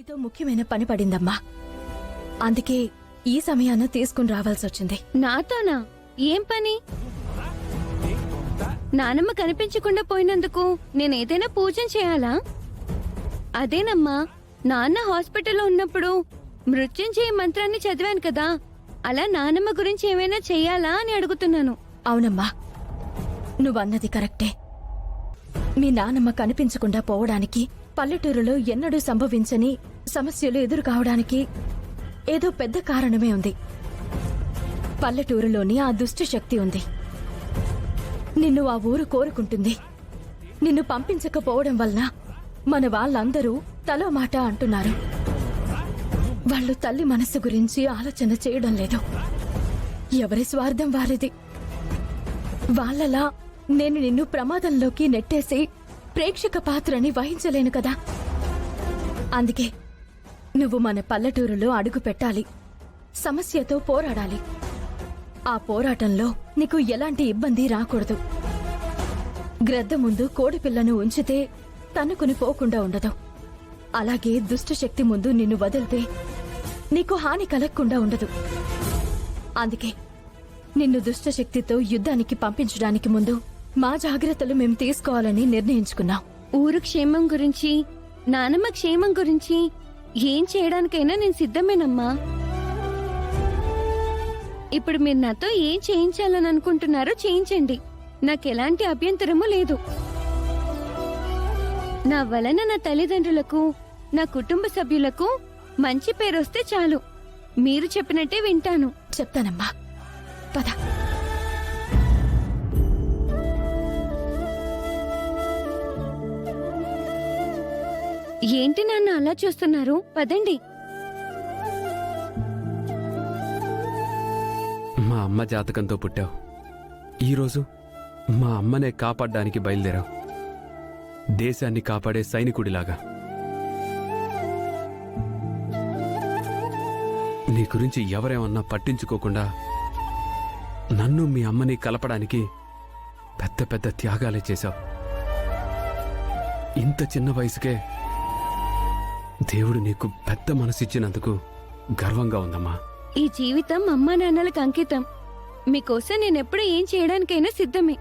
నీతో ముఖ్యమైన పని పడిందమ్మా. అందుకే ఈ సమయాన్ని తీసుకుని రావాల్సొచ్చింది. నాతోనా? ఏం పని? నానమ్మ కనిపించకుండా పోయినందుకు నేనేదైనా పూజన చేయాలా? అదేనమ్మా, నాన్న హాస్పిటల్లో ఉన్నప్పుడు మృత్యుంజయ మంత్రాన్ని చదివాను కదా, అలా నానమ్మ గురించి ఏమైనా చెయ్యాలా అని అడుగుతున్నాను. అవునమ్మా, నువ్వన్నది కరెక్టే. మీ నానమ్మ కనిపించకుండా పోవడానికి, పల్లెటూరులో ఎన్నడూ సంభవించని సమస్యలు ఎదురు కావడానికి ఏదో పెద్ద కారణమే ఉంది. పల్లెటూరులోని ఆ దుష్ట శక్తి ఉంది. నిన్ను ఆ ఊరు కోరుకుంటుంది. నిన్ను పంపించకపోవడం వలన మన వాళ్ళందరూ తలో మాట అంటున్నారు. వాళ్ళు తల్లి మనస్సు గురించి ఆలోచన చేయడం లేదు. ఎవరి స్వార్థం వారిది. వాళ్ళలా నేను నిన్ను ప్రమాదంలోకి నెట్టేసి ప్రేక్షక పాత్రని వహించలేను కదా. అందుకే నువ్వు మన పల్లెటూరులో అడుగు పెట్టాలి, సమస్యతో పోరాడాలి. ఆ పోరాటంలో నీకు ఎలాంటి ఇబ్బంది రాకూడదు. గ్రద్ద ముందు కోడిపిల్లను ఉంచితే తన్నుకుని పోకుండా ఉండదు. అలాగే దుష్టశక్తి ముందు నిన్ను వదిలితే నీకు హాని కలగకుండా ఉండదు. అందుకే నిన్ను దుష్టశక్తితో యుద్ధానికి పంపించడానికి ముందు మా జాగ్రత్తలు మేము తీసుకోవాలని నిర్ణయించుకున్నాం. ఊరు క్షేమం గురించి, నానమ్మ క్షేమం గురించి ఏం చేయడానికైనా నేను సిద్ధమేనమ్మా. ఇప్పుడు మీరు నాతో ఏం చేయించాలని అనుకుంటున్నారో చేయించండి, నాకెలాంటి అభ్యంతరమూ లేదు. నా వలన నా తల్లిదండ్రులకు, నా కుటుంబ సభ్యులకు మంచి పేరొస్తే చాలు. మీరు చెప్పినట్టే వింటాను. చెప్తానమ్మా, పద. ఏంటి నాన్న అలా చూస్తున్నారు? పదండి. మా అమ్మ జాతకంతో పుట్టావు. ఈరోజు మా అమ్మనే కాపాడ్డానికి బయలుదేరావు, దేశాన్ని కాపాడే సైనికుడిలాగా. నీ గురించి ఎవరేమన్నా పట్టించుకోకుండా నన్ను మీ అమ్మని కలపడానికి పెద్ద పెద్ద త్యాగాలే చేశావు. ఇంత చిన్న వయసుకే దేవుడు నీకు పెద్ద మనసిచ్చినందుకు గర్వంగా ఉందమ్మా. ఈ జీవితం అమ్మా నాన్నలకు అంకితం. మీకోసం నేనెప్పుడు ఏం చేయడానికైనా సిద్ధమే.